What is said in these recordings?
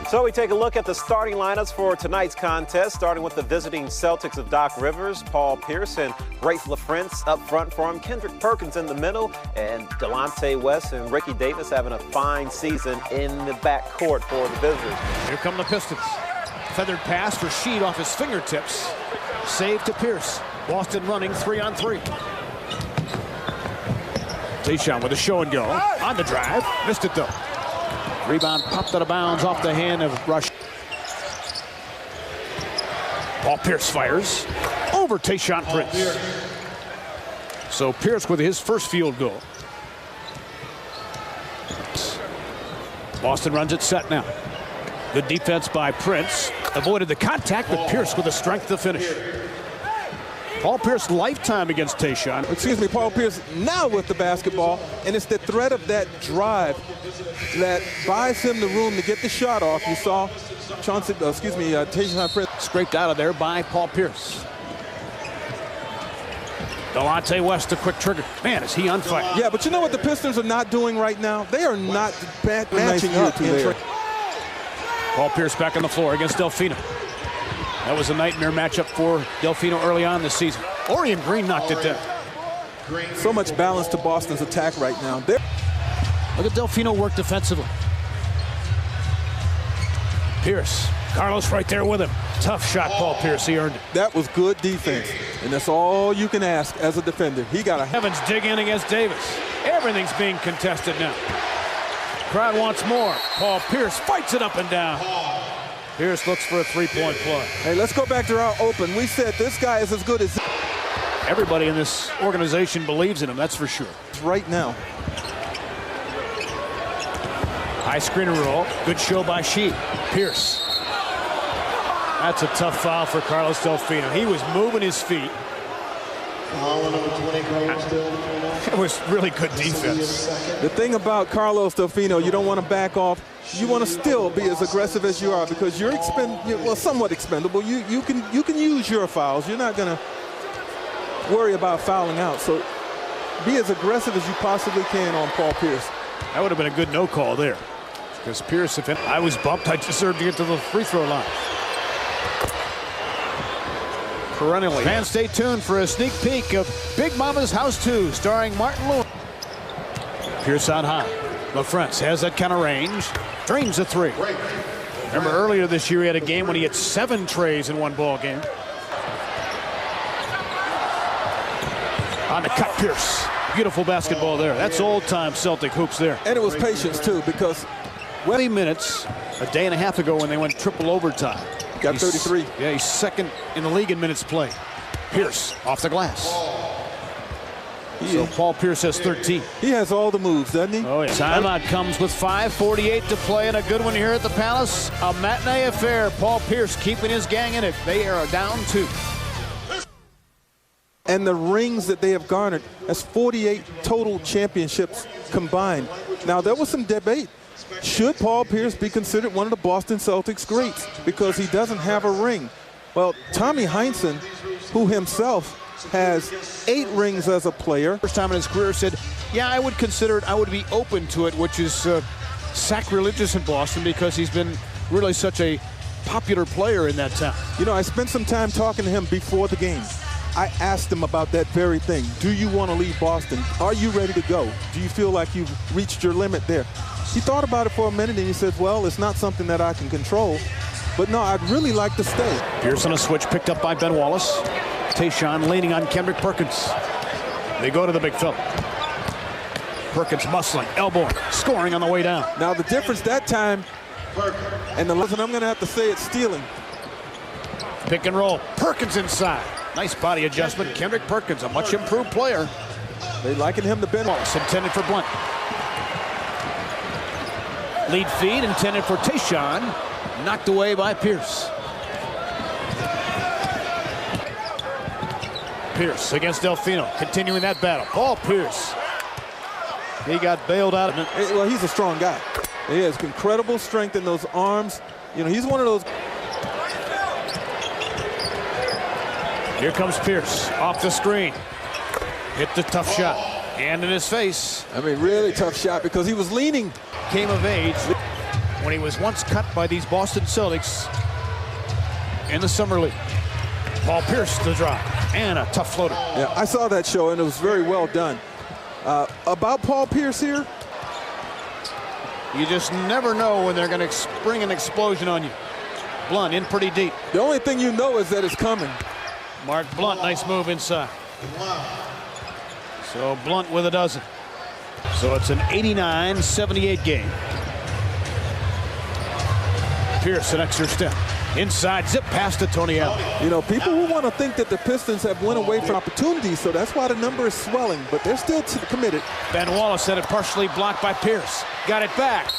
So we take a look at the starting lineups for tonight's contest, starting with the visiting Celtics of Doc Rivers, Paul Pierce and Rafe LaFrentz up front for him, Kendrick Perkins in the middle, and Delonte West and Ricky Davis having a fine season in the backcourt for the visitors. Here come the Pistons. Feathered pass for Sheed off his fingertips. Save to Pierce. Boston running 3-on-3. Tayshaun with a show and go. On the drive. Missed it though. Rebound popped out of bounds off the hand of Rush. Paul Pierce fires over Tayshaun Prince. So Pierce with his first field goal. Boston runs it set now. Good defense by Prince. Avoided the contact, but Pierce with the strength to finish. Paul Pierce lifetime against Tayshaun. Excuse me, Paul Pierce now with the basketball, and it's the threat of that drive that buys him the room to get the shot off. You saw Tayshaun Prince Scraped out of there by Paul Pierce. Delonte West, a quick trigger. Man, is he on fire. Yeah, but you know what the Pistons are not doing right now? They are not matching up. Paul Pierce back on the floor against Delfino. That was a nightmare matchup for Delfino early on this season. Orion Green knocked it down. So much balance to Boston's attack right now. Look at Delfino work defensively. Pierce, Carlos right there with him. Tough shot, Paul Pierce, he earned it. That was good defense, and that's all you can ask as a defender. He got a... Evans dig in against Davis. Everything's being contested now. Crowd wants more. Paul Pierce fights it up and down. Pierce looks for a three-point play. Hey, let's go back to our open. We said this guy is as good as... Everybody in this organization believes in him, that's for sure. Right now. High screen and roll. Good show by Sheed. Pierce. That's a tough foul for Carlos Delfino. He was moving his feet. It was really good defense. The thing about Carlos Delfino, you don't want to back off. You want to still be as aggressive as you are because you're somewhat expendable. You can use your fouls. You're not going to worry about fouling out. So be as aggressive as you possibly can on Paul Pierce. That would have been a good no call there. Because Pierce, if I was bumped, I deserved to get to the free throw line. Perennially. Fans, stay tuned for a sneak peek of Big Mama's House 2, starring Martin Lewis. Pierce on high. LaFrentz has that kind of range. Drains a three. Remember earlier this year he had a game when he had 7 trays in one ball game. On the cut, Pierce. Beautiful basketball there. That's old-time Celtic hoops there. And it was patience, too, because... 20 minutes a day and a half ago when they went triple overtime. Got 33. Yeah, he's second in the league in minutes played. Pierce off the glass. So Paul Pierce has 13. He has all the moves, doesn't he? Oh, yeah. Timeout comes with 5:48 to play, and a good one here at the Palace. A matinee affair. Paul Pierce keeping his gang in it. They are down 2. And the rings that they have garnered, that's 48 total championships combined. Now, there was some debate. Should Paul Pierce be considered one of the Boston Celtics greats because he doesn't have a ring? Well, Tommy Heinsohn, who himself has 8 rings as a player. First time in his career said, yeah, I would consider it, I would be open to it, which is sacrilegious in Boston because he's been really such a popular player in that town. You know, I spent some time talking to him before the game. I asked him about that very thing. Do you want to leave Boston? Are you ready to go? Do you feel like you've reached your limit there? He thought about it for a minute and he said, well, it's not something that I can control. But no, I'd really like to stay. Pierce on a switch picked up by B-Wallace. Tayshaun leaning on Kendrick Perkins. They go to the big fella. Perkins muscling, elbowing, scoring on the way down. Now the difference that time, and I'm going to have to say it's stealing. Pick and roll. Perkins inside. Nice body adjustment. Kendrick Perkins, a much improved player. They liken him to B-Wallace. Intended for Blunt. Lead feed intended for Tayshaun. Knocked away by Pierce. Pierce against Delfino. Continuing that battle. Paul Pierce. He got bailed out. Well, he's a strong guy. He has incredible strength in those arms. You know, he's one of those. Here comes Pierce off the screen. Hit the tough shot. Hand in his face. I mean, really tough shot because he was leaning. Came of age when he was once cut by these Boston Celtics in the Summer League. Paul Pierce to drive, and a tough floater. Yeah, I saw that show, and it was very well done. About Paul Pierce here, you just never know when they're going to bring an explosion on you. Blunt in pretty deep. the only thing you know is that it's coming. Mark Blunt, nice move inside. So Blunt with a dozen. So it's an 89-78 game. Pierce, an extra step. Inside, zip past to Tony Allen. You know, people will want to think that the Pistons have went away from opportunities, so that's why the number is swelling, but they're still committed. B-Wallace had it partially blocked by Pierce. Got it back,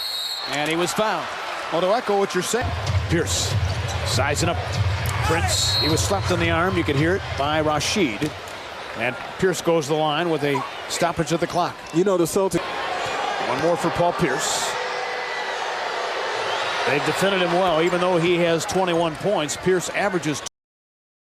and he was fouled. Well, to echo what you're saying, Pierce sizing up Prince. He was slapped on the arm. You could hear it by Rashid. And Pierce goes to the line with a stoppage of the clock. You know, the Celtics. One more for Paul Pierce. They've defended him well. Even though he has 21 points, Pierce averages